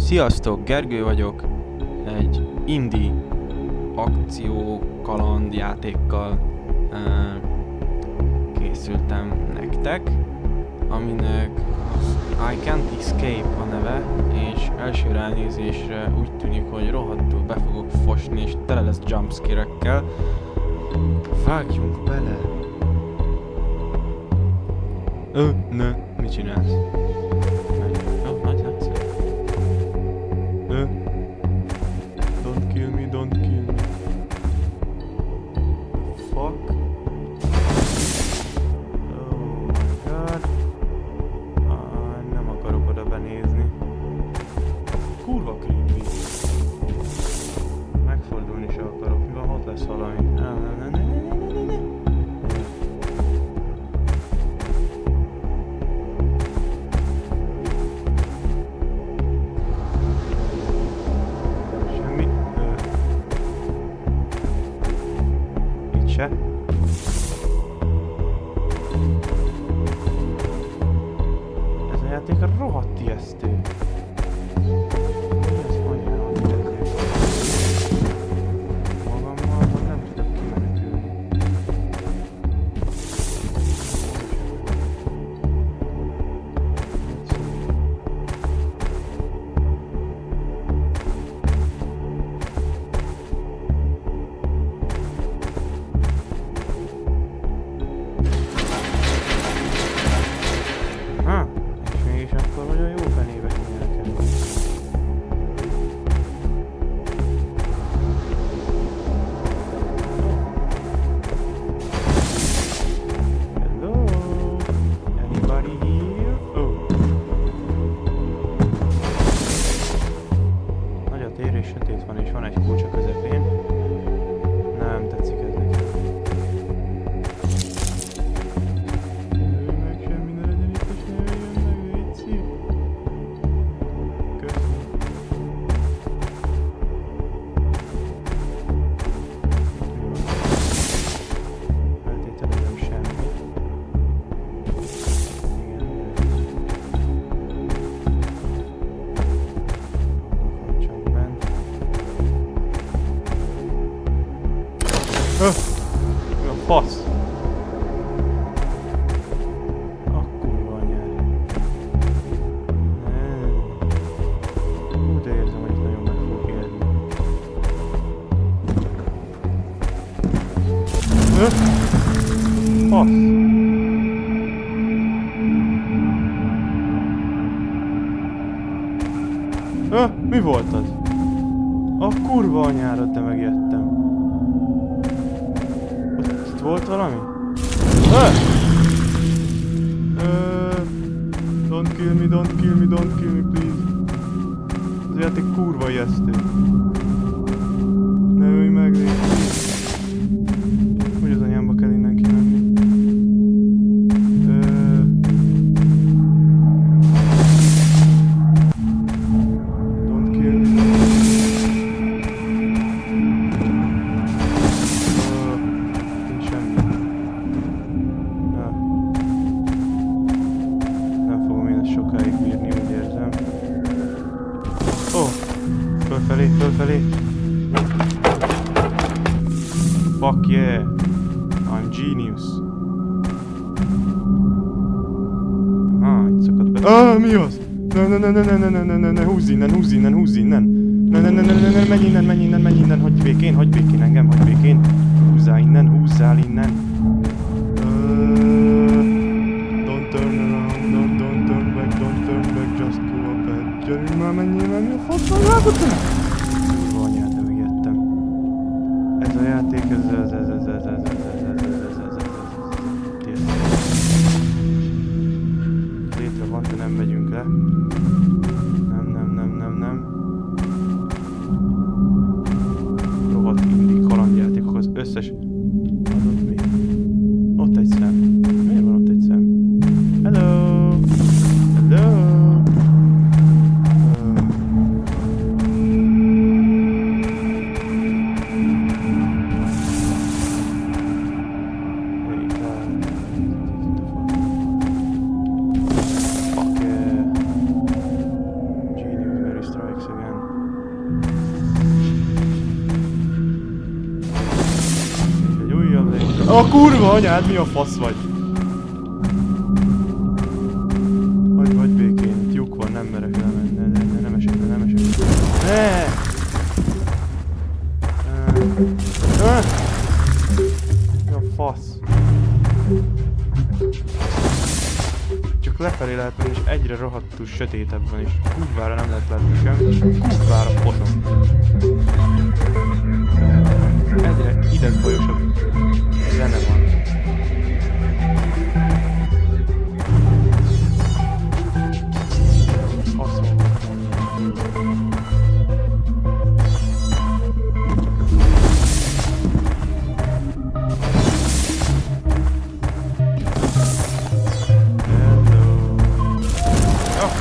Sziasztok, Gergő vagyok. Egy indie akció kalandjátékkal készültem nektek, aminek I Can't Escape a neve, és első ránézésre úgy tűnik, hogy rohadtul be fogok fosni, és tele lesz jumpscare-ekkel. Vágjunk bele! Mit csinálsz? Nagy látszó. Don't kill me, don't kill me. Fuck. Oh my god. Nem akarok oda benézni. Kurva creepy. Megfordulni se akarok. Mi van, ott lesz valami. Ne. Se. Ez a játék rohadt ijesztő. Mi az anyám, hogy ezért? Magammal nem tudok kimenekülni. Sötét van és van egy kulcs a közepén. Nem tetszik ez nekem. Jöjj meg, semmi ne legyen itt, és ne jöjjön meg, légy. Köszönöm. Feltételezem semmi. Mi a fasz? A kurva anyád. De érzem, hogy nagyon meg fog élni. Fasz! Mi volt az? A kurva anyára, te megijedtem. Ott volt valami? Don't kill me, don't kill me, don't kill me, please. Ez a játék kurva ijesztő. Ne ölj meg, légy. Hogy az anyámba kell innen kimenni? Don't kill me. Fölfelé. Fuck yeah. I'm genius. Itt szakadt be. Mi az? Ne, húzz innen. Ne, menj innen, hagyj békén engem, hagyj békén. Húzzál innen. Don't turn around, don't turn back, just go up ahead. Gyerünk már, menjél, a faszban rágottam! Kurva anyát, de megijedtem. Ez a játék, ez. Létre van, de nem megyünk le. Nem. Rohadt indie kalandjátékok az összes... Adott még. Ott egy szem. Miért van ott egy szem? Hello! A kurva anyád, mi a fasz vagy? Hagyj békén, itt lyuk van, nem merek lemenni, nem esek le, nem esek le. Mi a fasz? Csak lefelé lehet menni, és egyre rohadtul sötétebb van, és kurvára nem lehet látni semmit, kurvára faszom. Egyre idegbajosabb zene van. Faszom.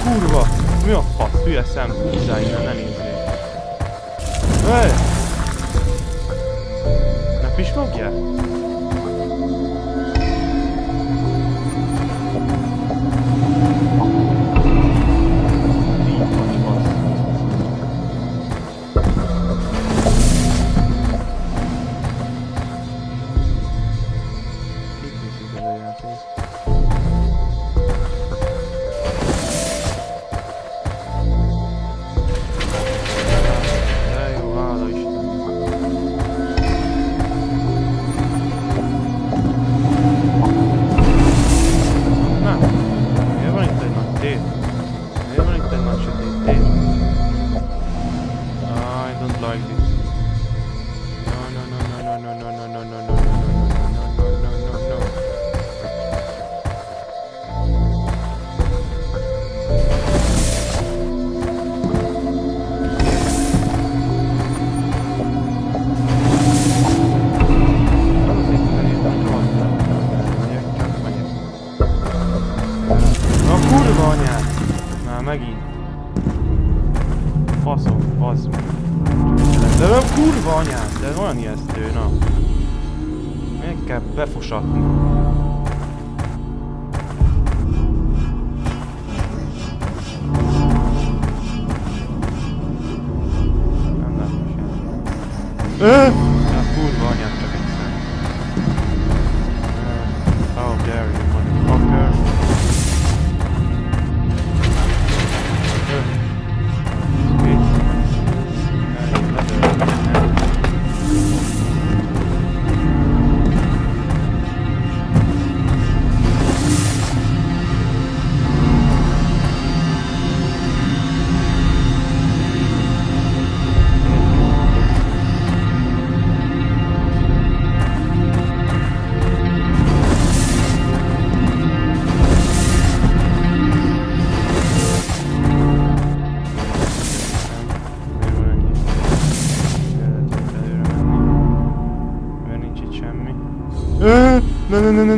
Kurva! Mi a fasz? Hülye szem! Húzzál innen, ne nézzél! Hey! Ne pislogjál? Így vagy fasz. Mit viszik ez a játék? Kurva anyád! Már megint. Faszom, fasz meg. De a kurva anyád, de olyan ijesztő, na. Meg kell befosatni. Nem látom semmit. A kurva anyád csak egyszer. How dare you, motherfucker.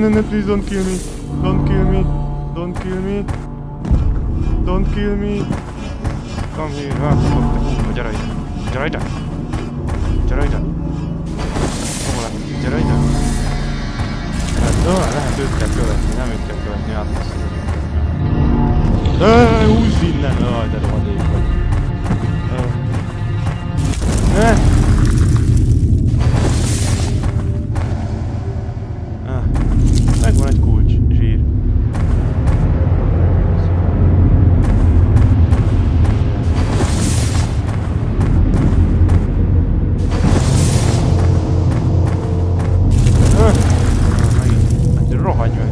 No, please don't kill me. Don't kill me. Don't kill me. Don't kill me. Come here. Gyere ide. Gyere ide. Gyere ide. Hova lehet? Gyere ide. Lehet őt kell követni, nem őt kell követni, átpasszol. Húzz innen! De rohadék vagy. Megvan egy kulcs, zsír. Megint. Rohagy meg.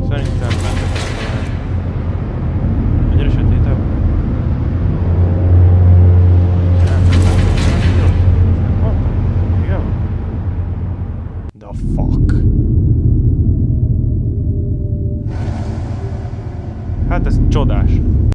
Szerintem mennyire sötétebb? The fuck? Hát ez csodás.